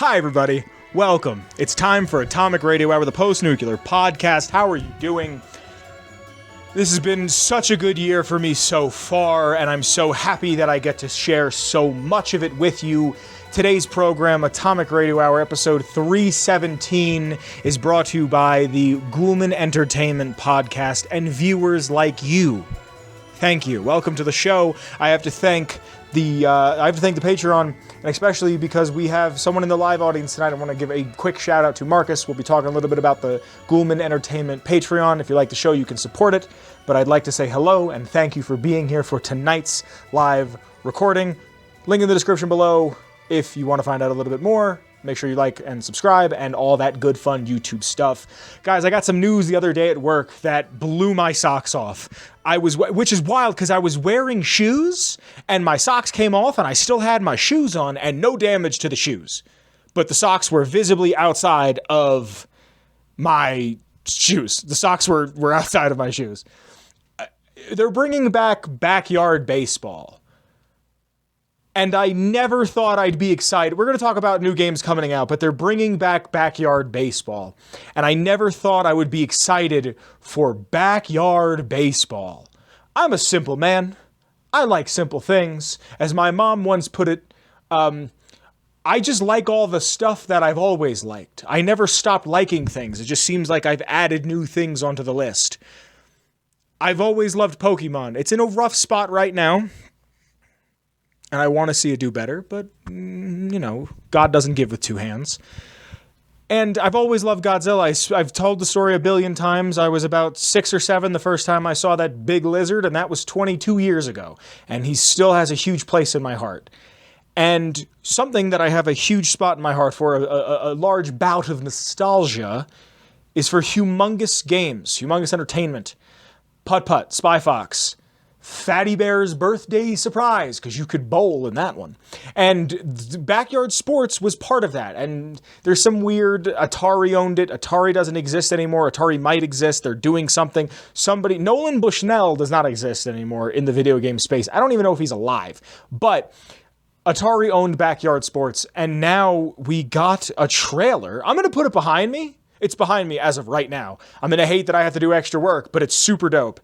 Hi, everybody. Welcome. It's time for Atomic Radio Hour, the post-nuclear podcast. How are you doing? This has been such a good year for me so far, and I'm so happy that I get to share so much of it with you. Today's program, Atomic Radio Hour, episode 317, is brought to you by the Ghoulman Entertainment Podcast and viewers like you. Thank you. Welcome to the show. I have to thank the Patreon, and especially because we have someone in the live audience tonight. I want to give a quick shout out to Marcus. We'll be talking a little bit about the Ghoulman Entertainment Patreon. If you like the show, you can support it. But I'd like to say hello and thank you for being here for tonight's live recording. Link in the description below if you want to find out a little bit more. Make sure you like and subscribe and all that good fun YouTube stuff. Guys, I got some news the other day at work that blew my socks off. Which is wild because I was wearing shoes and my socks came off and I still had my shoes on and no damage to the shoes. But the socks were visibly outside of my shoes. The socks were outside of my shoes. They're bringing back backyard baseball. And I never thought I'd be excited. We're going to talk about new games coming out, but they're bringing back backyard baseball. And I never thought I would be excited for backyard baseball. I'm a simple man. I like simple things. As my mom once put it, I just like all the stuff that I've always liked. I never stopped liking things. It just seems like I've added new things onto the list. I've always loved Pokemon. It's in a rough spot right now. And I want to see it do better, but, you know, God doesn't give with two hands. And I've always loved Godzilla. I've told the story a billion times. I was about 6 or 7 the first time I saw that big lizard, and that was 22 years ago. And he still has a huge place in my heart. And something that I have a huge spot in my heart for, a large bout of nostalgia, is for humongous games, humongous entertainment. Putt-Putt, Spy Fox, Fatty Bear's Birthday Surprise, because you could bowl in that one. And Backyard Sports was part of that. And there's some weird, Atari owned it. Atari doesn't exist anymore. Atari might exist. They're doing something. Nolan Bushnell does not exist anymore in the video game space. I don't even know if he's alive. But Atari owned Backyard Sports, and now we got a trailer. I'm going to put it behind me. It's behind me as of right now. I'm going to hate that I have to do extra work, but it's super dope.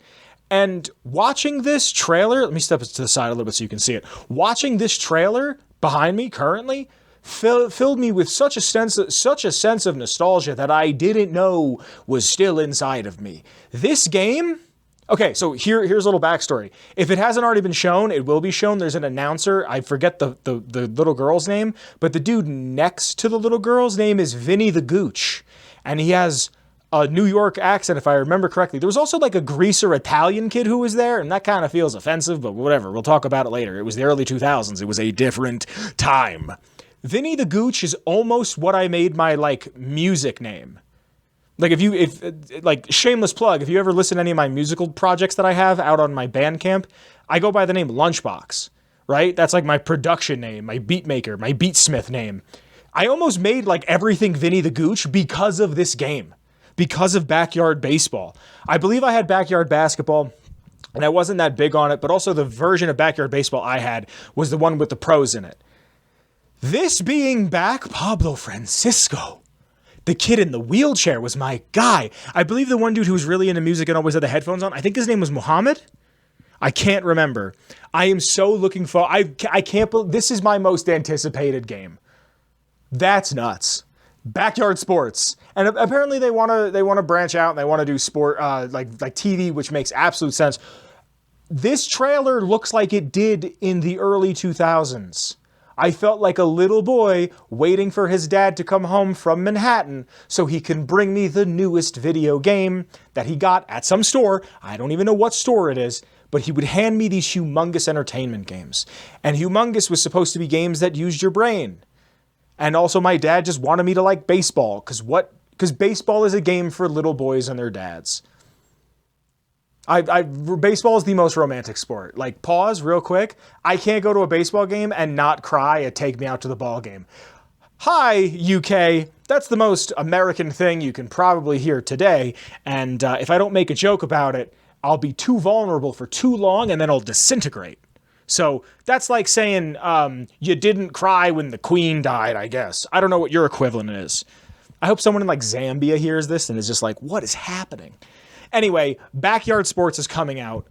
And watching this trailer, let me step it to the side a little bit so you can see it. Watching this trailer behind me currently filled me with such a sense of nostalgia that I didn't know was still inside of me. This game, okay, so here's a little backstory. If it hasn't already been shown, it will be shown. There's an announcer. I forget the little girl's name, but the dude next to the little girl's name is Vinny the Gooch, and he has a New York accent, if I remember correctly. There was also like a greaser Italian kid who was there, and that kind of feels offensive, but whatever. We'll talk about it later. It was the early 2000s. It was a different time. Vinny the Gooch is almost what I made my, like, music name. Like, like, shameless plug, if you ever listen to any of my musical projects that I have out on my Bandcamp, I go by the name Lunchbox, right? That's like my production name, my beat maker, my beatsmith name. I almost made, like, everything Vinny the Gooch because of this game. Because of backyard baseball. I believe I had backyard basketball, and I wasn't that big on it, but also the version of backyard baseball I had was the one with the pros in it. This being back, Pablo Francisco, the kid in the wheelchair, was my guy. I believe the one dude who was really into music and always had the headphones on, I think his name was Muhammad? I can't remember. I am so looking for, I can't believe, this is my most anticipated game. That's nuts. Backyard Sports, and apparently they want to branch out and they want to do sport like TV, which makes absolute sense. This trailer looks like it did in the early 2000s. I felt like a little boy waiting for his dad to come home from Manhattan so he can bring me the newest video game that he got at some store. I don't even know what store it is, but he would hand me these humongous entertainment games. And humongous was supposed to be games that used your brain. And also my dad just wanted me to like baseball, because baseball is a game for little boys and their dads. Baseball is the most romantic sport. Like, pause real quick. I can't go to a baseball game and not cry at Take Me Out to the Ball Game. Hi, UK. That's the most American thing you can probably hear today. And if I don't make a joke about it, I'll be too vulnerable for too long and then I'll disintegrate. So that's like saying you didn't cry when the queen died, I guess. I don't know what your equivalent is. I hope someone in like Zambia hears this and is just like, what is happening? Anyway, Backyard Sports is coming out,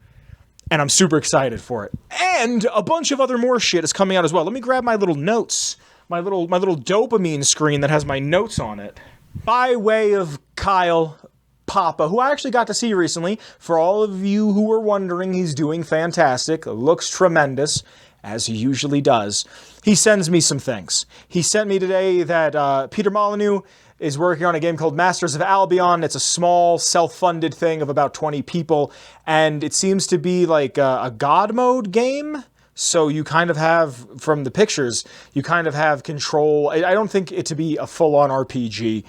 and I'm super excited for it. And a bunch of other more shit is coming out as well. Let me grab my little notes, my little dopamine screen that has my notes on it. By way of Kyle Papa, who I actually got to see recently. For all of you who were wondering, he's doing fantastic. Looks tremendous, as he usually does. He sends me some things. He sent me today that Peter Molyneux is working on a game called Masters of Albion. It's a small, self-funded thing of about 20 people, and it seems to be like a God mode game. So you kind of have, from the pictures, you kind of have control. I don't think it to be a full-on RPG,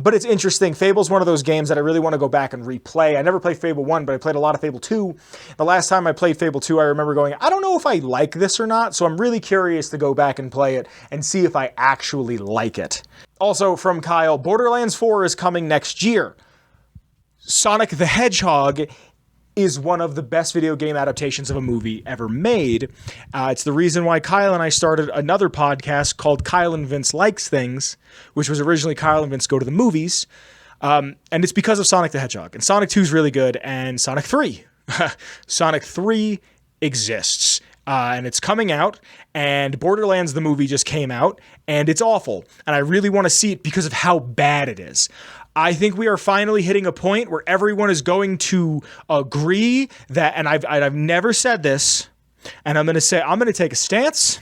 but it's interesting. Fable's one of those games that I really want to go back and replay. I never played Fable 1, but I played a lot of Fable 2. The last time I played Fable 2, I remember going, I don't know if I like this or not, so I'm really curious to go back and play it and see if I actually like it. Also from Kyle, Borderlands 4 is coming next year. Sonic the Hedgehog is one of the best video game adaptations of a movie ever made. It's the reason why Kyle and I started another podcast called Kyle and Vince Likes Things, which was originally Kyle and Vince Go to the Movies. And it's because of Sonic the Hedgehog. And Sonic 2 is really good, and Sonic 3. Sonic 3 exists. And it's coming out, and Borderlands the movie just came out, and it's awful. And I really want to see it because of how bad it is. I think we are finally hitting a point where everyone is going to agree that, and I've never said this, and I'm going to take a stance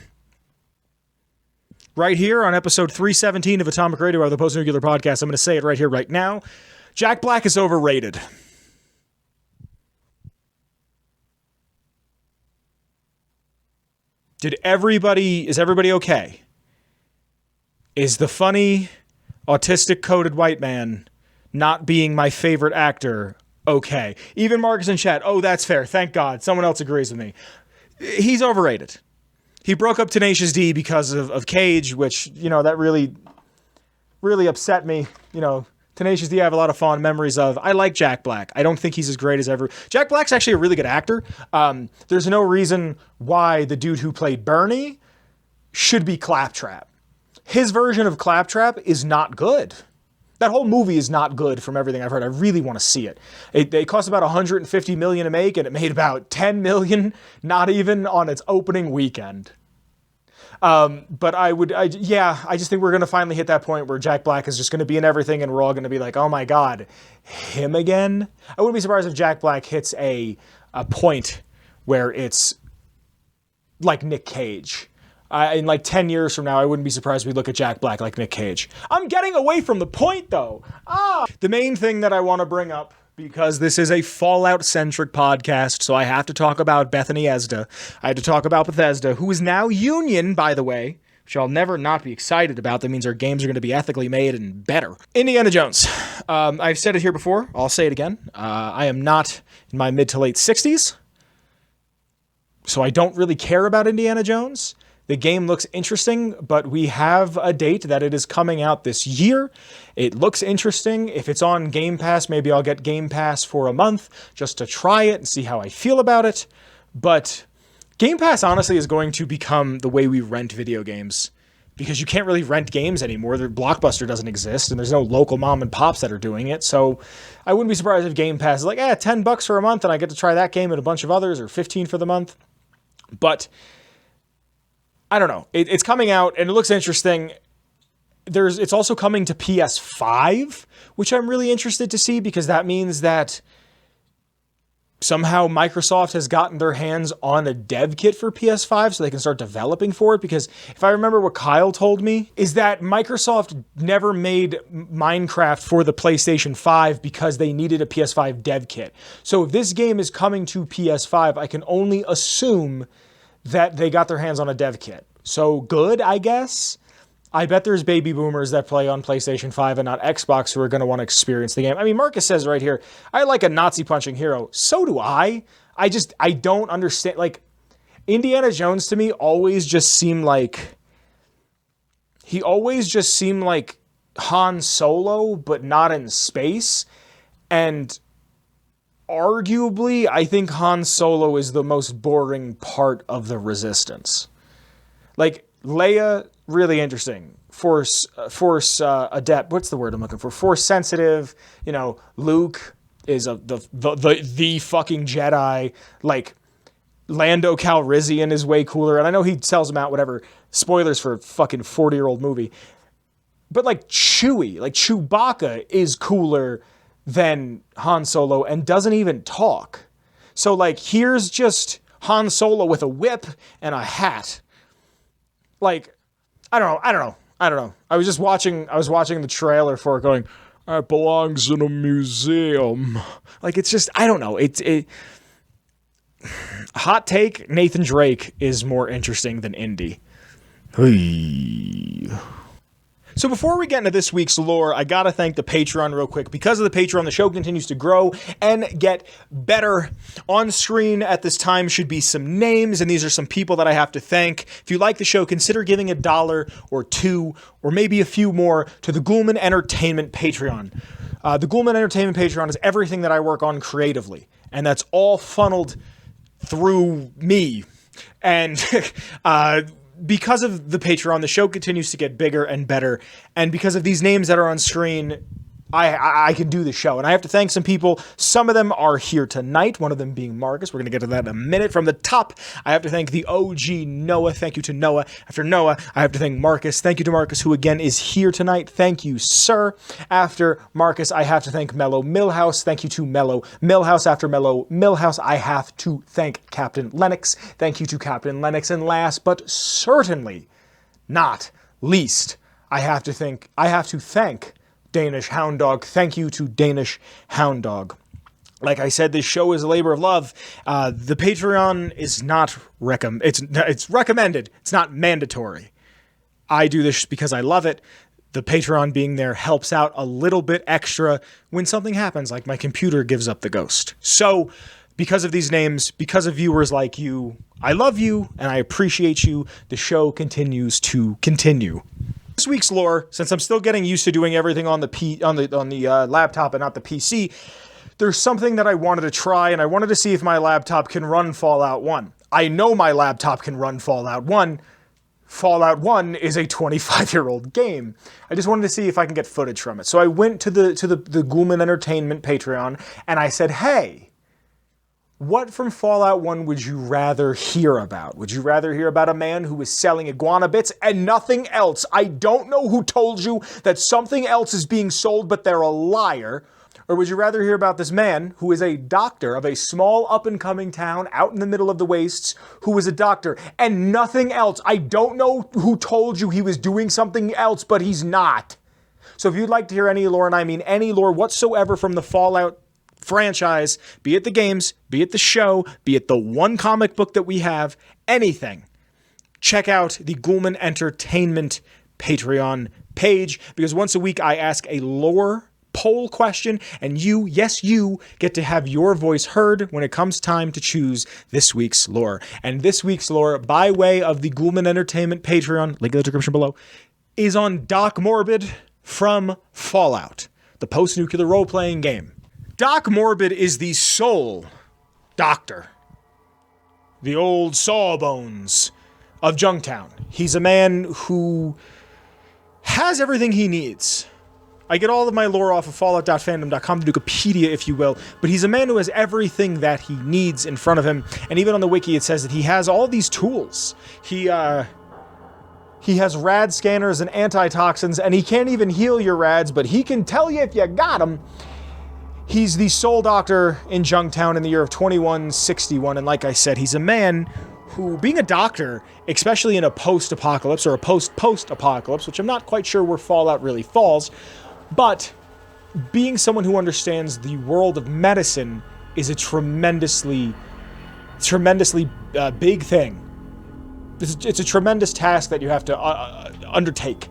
right here on episode 317 of Atomic Radio, or the Post-Nuclear Podcast. I'm going to say it right here, right now. Jack Black is overrated. Is everybody okay? Is the funny, autistic-coded white man not being my favorite actor okay? Even Marcus in chat, oh, that's fair. Thank God. Someone else agrees with me. He's overrated. He broke up Tenacious D because of Cage, which, that really, really upset me. Tenacious D I have a lot of fond memories of. I like Jack Black. I don't think he's as great as ever. Jack Black's actually a really good actor. There's no reason why the dude who played Bernie should be Claptrap. His version of Claptrap is not good. That whole movie is not good from everything I've heard. I really want to see it. It cost about $150 million to make, and it made about $10 million, not even on its opening weekend. But I just think we're going to finally hit that point where Jack Black is just going to be in everything, and we're all going to be like, oh my God, him again? I wouldn't be surprised if Jack Black hits a point where it's like Nick Cage. In like 10 years from now, I wouldn't be surprised if we look at Jack Black like Nick Cage. I'm getting away from the point, though. The main thing that I want to bring up, because this is a Fallout-centric podcast, so I have to talk about Bethany Esda. I had to talk about Bethesda, who is now Union, by the way, which I'll never not be excited about. That means our games are going to be ethically made and better. Indiana Jones. I've said it here before. I'll say it again. I am not in my mid to late 60s, so I don't really care about Indiana Jones. The game looks interesting, but we have a date that it is coming out this year. It looks interesting. If it's on Game Pass, maybe I'll get Game Pass for a month just to try it and see how I feel about it. But Game Pass, honestly, is going to become the way we rent video games, because you can't really rent games anymore. The Blockbuster doesn't exist, and there's no local mom and pops that are doing it. So I wouldn't be surprised if Game Pass is like, $10 for a month, and I get to try that game and a bunch of others, or $15 for the month. But I don't know. It's coming out, and it looks interesting. It's also coming to PS5, which I'm really interested to see, because that means that somehow Microsoft has gotten their hands on a dev kit for PS5 so they can start developing for it. Because if I remember what Kyle told me, is that Microsoft never made Minecraft for the PlayStation 5 because they needed a PS5 dev kit. So if this game is coming to PS5, I can only assume that they got their hands on a dev kit. So good, I guess. I bet there's baby boomers that play on PlayStation 5 and not Xbox who are going to want to experience the game. I mean, Marcus says right here, I like a Nazi punching hero. So do I. I don't understand. Like, Indiana Jones to me always just seemed like Han Solo, but not in space. And arguably, I think Han Solo is the most boring part of the Resistance. Like, Leia, really interesting. Force adept. What's the word I'm looking for? Force sensitive. You know, Luke is the fucking Jedi. Like, Lando Calrissian is way cooler, and I know he sells them out. Whatever. Spoilers for a fucking 40-year-old movie. But like Chewie, like Chewbacca is cooler than Han Solo and doesn't even talk. So like, here's just Han Solo with a whip and a hat. Like, I don't know. I was watching the trailer for it going, it belongs in a museum. Like, it's just, I don't know. Hot take, Nathan Drake is more interesting than Indy. Hey. So before we get into this week's lore, I gotta thank the Patreon real quick. Because of the Patreon, the show continues to grow and get better. On screen at this time should be some names, and these are some people that I have to thank. If you like the show, consider giving $1 or $2 or maybe a few more to the Ghoulman Entertainment Patreon. The Ghoulman Entertainment Patreon is everything that I work on creatively, and that's all funneled through me. And because of the Patreon, the show continues to get bigger and better. And because of these names that are on screen, I can do the show. And I have to thank some people. Some of them are here tonight, one of them being Marcus. We're going to get to that in a minute. From the top, I have to thank the OG Noah. Thank you to Noah. After Noah, I have to thank Marcus. Thank you to Marcus, who again is here tonight. Thank you, sir. After Marcus, I have to thank Mellow Milhouse. Thank you to Mellow Milhouse. After Mellow Milhouse, I have to thank Captain Lennox. Thank you to Captain Lennox. And last but certainly not least, I have to thank DanishHoundDog. Thank you to DanishHoundDog. Like I said, this show is a labor of love. The Patreon is not it's recommended. It's not mandatory. I do this because I love it. The Patreon being there helps out a little bit extra when something happens, like my computer gives up the ghost. So, because of these names, because of viewers like you, I love you and I appreciate you. The show continues to continue. This week's lore, since I'm still getting used to doing everything on the laptop and not the PC, there's something that I wanted to try, and I wanted to see if my laptop can run Fallout 1. I know my laptop can run Fallout 1. Fallout 1 is a 25-year-old game. I just wanted to see if I can get footage from it. So I went to the Ghoulman Entertainment Patreon, and I said, hey, what from Fallout 1 would you rather hear about? Would you rather hear about a man who is selling iguana bits and nothing else? I don't know who told you that something else is being sold, but they're a liar. Or would you rather hear about this man who is a doctor of a small up-and-coming town out in the middle of the wastes, who is a doctor and nothing else? I don't know who told you he was doing something else, but he's not. So if you'd like to hear any lore, and I mean any lore whatsoever from the Fallout franchise, be it the games, be it the show, be it the one comic book that we have, anything, check out the Ghoulman Entertainment Patreon page, because once a week I ask a lore poll question, and you, yes you, get to have your voice heard when it comes time to choose this week's lore. And this week's lore, by way of the Ghoulman Entertainment Patreon, link in the description below, is on Doc Morbid from Fallout, the post-nuclear role-playing game. Doc Morbid is the sole doctor, the old sawbones of Junktown. He's a man who has everything he needs. I get all of my lore off of fallout.fandom.com, Wikipedia, if you will, but he's a man who has everything that he needs in front of him, and even on the wiki it says that he has all these tools. He has rad scanners and antitoxins, and he can't even heal your rads, but he can tell you if you got them. He's the sole doctor in Junktown in the year of 2161, and like I said, he's a man who, being a doctor, especially in a post-apocalypse, or a post-post-apocalypse, which I'm not quite sure where Fallout really falls, but being someone who understands the world of medicine is a tremendously big thing. It's a tremendous task that you have to undertake.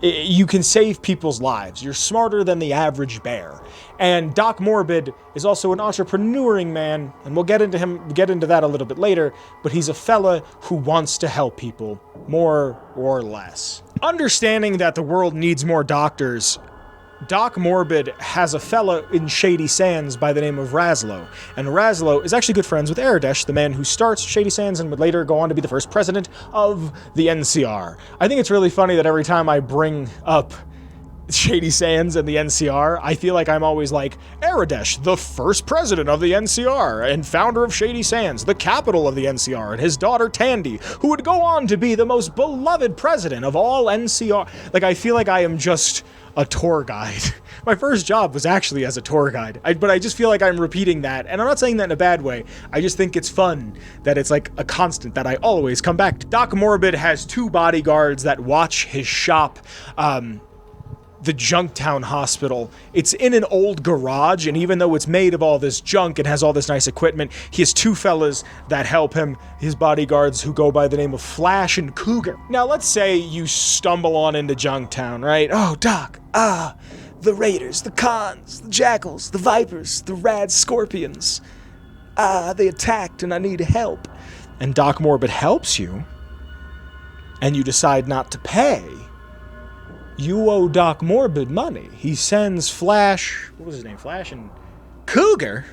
You can save people's lives. You're smarter than the average bear. And Doc Morbid is also an entrepreneuring man, and we'll get into that a little bit later, but he's a fella who wants to help people, more or less. Understanding that the world needs more doctors Doc Morbid has a fella in Shady Sands by the name of Razlo, and Razlo is actually good friends with Aradesh, the man who starts Shady Sands and would later go on to be the first president of the NCR. I think it's really funny that every time I bring up Shady Sands and the NCR, I feel like I'm always like, Aradesh, the first president of the NCR and founder of Shady Sands, the capital of the NCR, and his daughter Tandy, who would go on to be the most beloved president of all NCR. Like, I feel like I am just a tour guide. My first job was actually as a tour guide, but I just feel like I'm repeating that, and I'm not saying that in a bad way. I just think it's fun that it's like a constant that I always come back to. Doc Morbid has 2 bodyguards that watch his shop, the Junktown Hospital. It's in an old garage, and even though it's made of all this junk and has all this nice equipment, he has 2 fellas that help him, his bodyguards, who go by the name of Flash and Cougar. Now, let's say you stumble on into Junktown, right? Oh, Doc, the Raiders, the Cons, the Jackals, the Vipers, the Rad Scorpions. They attacked and I need help. And Doc Morbid helps you, and you decide not to pay. You owe Doc Morbid money. He sends Flash, what was his name, Flash and Cougar?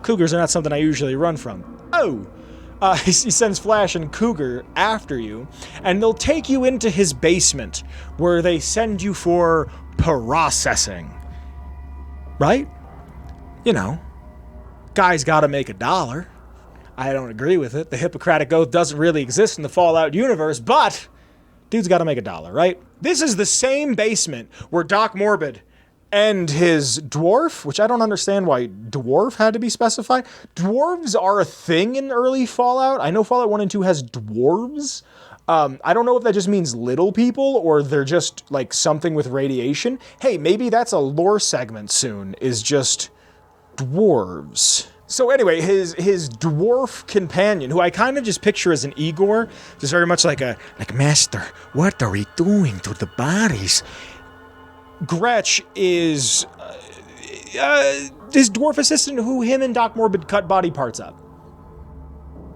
Cougars are not something I usually run from. He sends Flash and Cougar after you, and they'll take you into his basement, where they send you for processing. Right? You know, guy's gotta make $1. I don't agree with it. The Hippocratic Oath doesn't really exist in the Fallout universe, but dude's gotta make $1, right? This is the same basement where Doc Morbid and his dwarf, which I don't understand why dwarf had to be specified. Dwarves are a thing in early Fallout. I know Fallout 1 and 2 has dwarves. I don't know if that just means little people or they're just like something with radiation. Hey, maybe that's a lore segment soon, is just dwarves. So anyway, his dwarf companion, who I kind of just picture as an Igor, just very much like Master, what are we doing to the bodies? Gretch is his dwarf assistant, who him and Doc Morbid cut body parts up.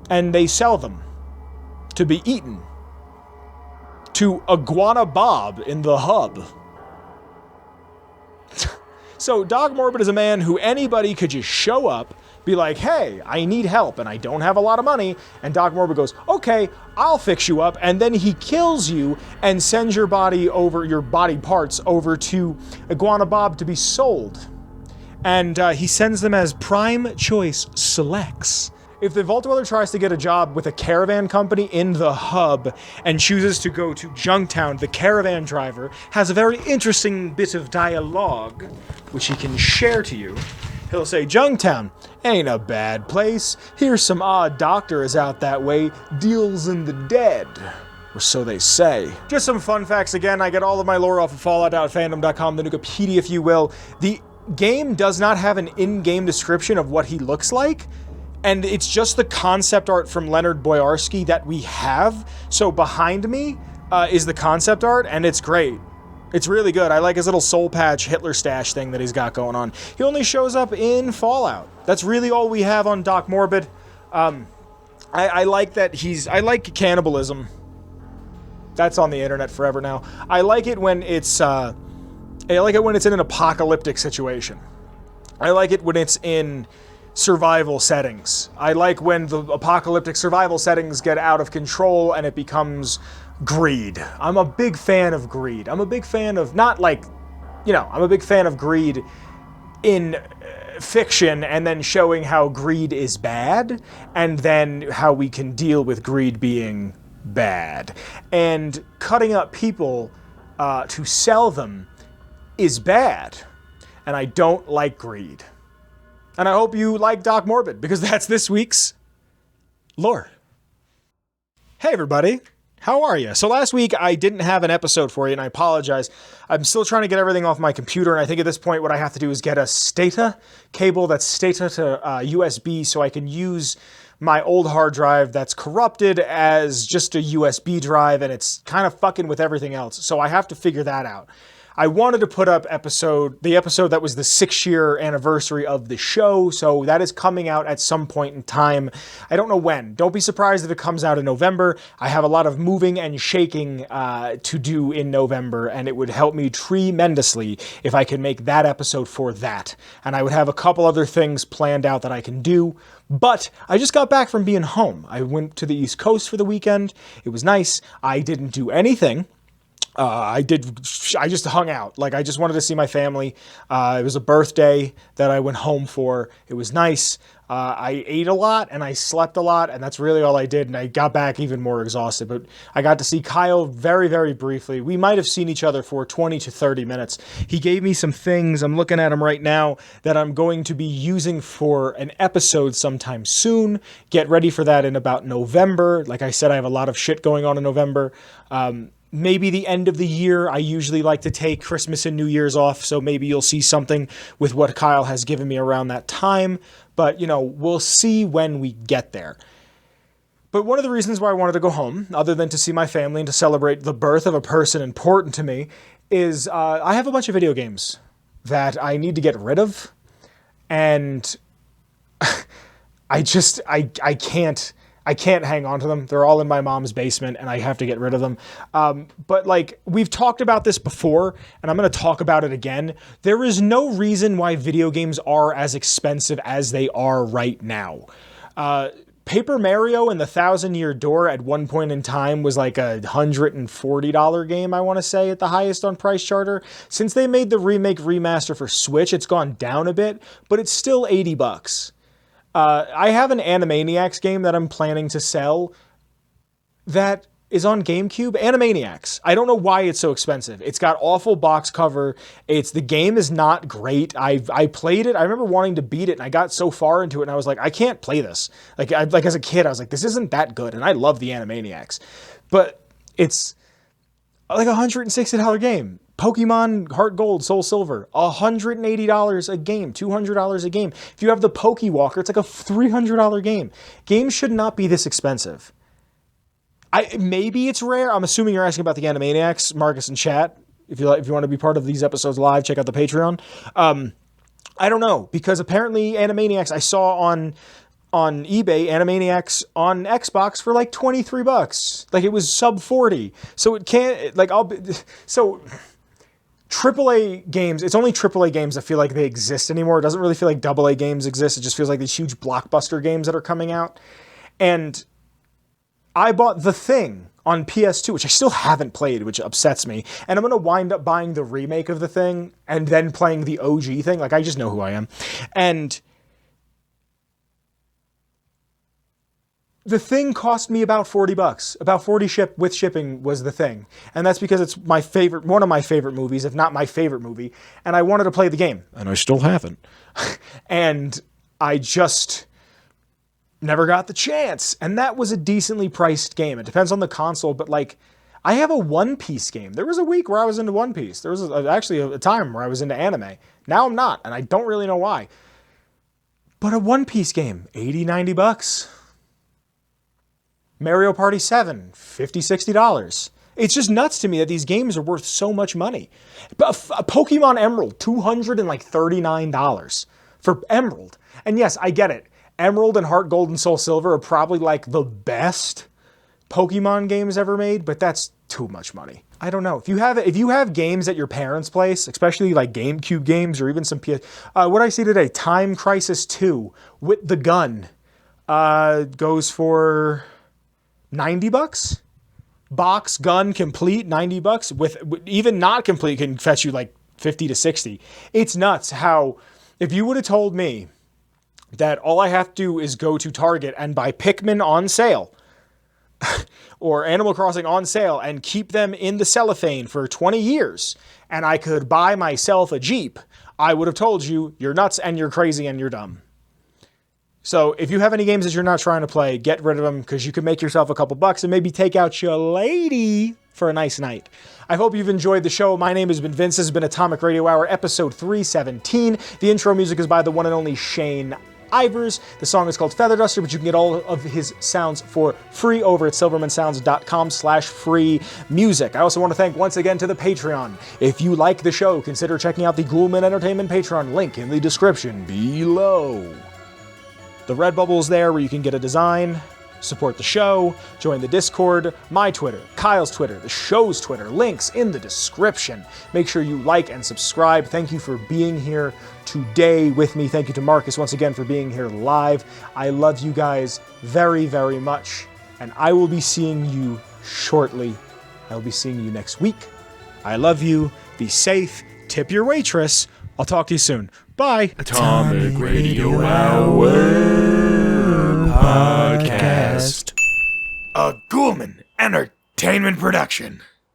And they sell them to be eaten to Iguana Bob in the hub. So Doc Morbid is a man who anybody could just show up, be like, hey, I need help and I don't have a lot of money. And Doc Morbid goes, okay, I'll fix you up. And then he kills you and sends your body parts over to Iguana Bob to be sold. And he sends them as prime choice selects. If the Vault Dweller tries to get a job with a caravan company in the hub and chooses to go to Junktown, the caravan driver has a very interesting bit of dialogue, which he can share to you. He'll say, Junktown ain't a bad place. Here's some odd doctors out that way, deals in the dead. Or so they say. Just some fun facts again. I get all of my lore off of Fallout.fandom.com, the Wikipedia if you will. The game does not have an in-game description of what he looks like. And it's just the concept art from Leonard Boyarsky that we have. So behind me is the concept art, and it's great. It's really good. I like his little soul patch Hitler stash thing that he's got going on. He only shows up in Fallout. That's really all we have on Doc Morbid. I like that I like cannibalism. That's on the internet forever now. I like it when it's in an apocalyptic situation. I like it when it's in survival settings. I like when the apocalyptic survival settings get out of control and it becomes greed. I'm a big fan of greed. I'm a big fan of I'm a big fan of greed in fiction and then showing how greed is bad and then how we can deal with greed being bad. And cutting up people to sell them is bad. And I don't like greed. And I hope you like Doc Morbid, because that's this week's lore. Hey everybody, how are you? So last week I didn't have an episode for you, and I apologize. I'm still trying to get everything off my computer, and I think at this point what I have to do is get a SATA cable that's SATA to USB so I can use my old hard drive that's corrupted as just a USB drive, and it's kind of fucking with everything else. So I have to figure that out. I wanted to put up the episode that was the 6-year anniversary of the show, so that is coming out at some point in time. I don't know when. Don't be surprised if it comes out in November. I have a lot of moving and shaking to do in November, and it would help me tremendously if I could make that episode for that. And I would have a couple other things planned out that I can do. But I just got back from being home. I went to the East Coast for the weekend. It was nice. I didn't do anything. I just hung out. Like, I just wanted to see my family. It was a birthday that I went home for. It was nice. I ate a lot and I slept a lot, and that's really all I did. And I got back even more exhausted, but I got to see Kyle very, very briefly. We might have seen each other for 20 to 30 minutes. He gave me some things. I'm looking at them right now that I'm going to be using for an episode sometime soon. Get ready for that in about November. Like I said, I have a lot of shit going on in November. Maybe the end of the year. I usually like to take Christmas and New Year's off, so maybe you'll see something with what Kyle has given me around that time. But, you know, we'll see when we get there. But one of the reasons why I wanted to go home, other than to see my family and to celebrate the birth of a person important to me, is I have a bunch of video games that I need to get rid of. And I can't hang on to them. They're all in my mom's basement, and I have to get rid of them. But, like, we've talked about this before, and I'm going to talk about it again. There is no reason why video games are as expensive as they are right now. Paper Mario and the Thousand-Year Door at one point in time was like a $140 game, I want to say, at the highest on Price Charter. Since they made the remaster for Switch, it's gone down a bit, but it's still $80. I have an Animaniacs game that I'm planning to sell that is on GameCube. Animaniacs. I don't know why it's so expensive. It's got awful box cover. The game is not great. I played it. I remember wanting to beat it, and I got so far into it, and I was like, I can't play this. Like as a kid, I was like, this isn't that good, and I love the Animaniacs. But it's like a $160 game. Pokemon Heart Gold, Soul Silver, $180 a game, $200 a game. If you have the Pokewalker, it's like a $300 game. Games should not be this expensive. Maybe it's rare. I'm assuming you're asking about the Animaniacs, Marcus in chat. If you want to be part of these episodes live, check out the Patreon. I don't know, because apparently Animaniacs, I saw on eBay, Animaniacs on Xbox for like $23. Like, it was sub 40. So it can't, like, AAA games, it's only AAA games that feel like they exist anymore. It doesn't really feel like AA games exist. It just feels like these huge blockbuster games that are coming out. And I bought The Thing on PS2, which I still haven't played, which upsets me. And I'm going to wind up buying the remake of The Thing and then playing the OG thing. Like, I just know who I am. And The Thing cost me about $40. About 40 with shipping was The Thing. And that's because it's one of my favorite movies, if not my favorite movie. And I wanted to play the game. And I still haven't. And I just never got the chance. And that was a decently priced game. It depends on the console, but, like, I have a One Piece game. There was a week where I was into One Piece. There was actually a time where I was into anime. Now I'm not, and I don't really know why. But a One Piece game, $80, $90. Mario Party 7, $50, $60. It's just nuts to me that these games are worth so much money. Pokemon Emerald, $239 for Emerald. And yes, I get it. Emerald and Heart Gold and Soul Silver are probably like the best Pokemon games ever made, but that's too much money. I don't know. If you have games at your parents' place, especially like GameCube games or even some PS... what I see today, Time Crisis 2 with the gun goes for $90. Box, gun, complete, $90. With even not complete can fetch you like 50 to 60. It's nuts how, if you would have told me that all I have to do is go to Target and buy Pikmin on sale or Animal Crossing on sale and keep them in the cellophane for 20 years and I could buy myself a Jeep, I would have told you you're nuts and you're crazy and you're dumb. So if you have any games that you're not trying to play, get rid of them because you can make yourself a couple bucks and maybe take out your lady for a nice night. I hope you've enjoyed the show. My name has been Vince. This has been Atomic Radio Hour, episode 317. The intro music is by the one and only Shane Ivers. The song is called Feather Duster, but you can get all of his sounds for free over at silvermansounds.com/free music. I also want to thank once again to the Patreon. If you like the show, consider checking out the Ghoulman Entertainment Patreon, link in the description below. The Redbubble is there where you can get a design, support the show, join the Discord, my Twitter, Kyle's Twitter, the show's Twitter, links in the description. Make sure you like and subscribe. Thank you for being here today with me. Thank you to Marcus once again for being here live. I love you guys very, very much, and I will be seeing you shortly. I will be seeing you next week. I love you. Be safe. Tip your waitress. I'll talk to you soon. Bye. Atomic Radio Hour Podcast. A Ghoulman Entertainment production.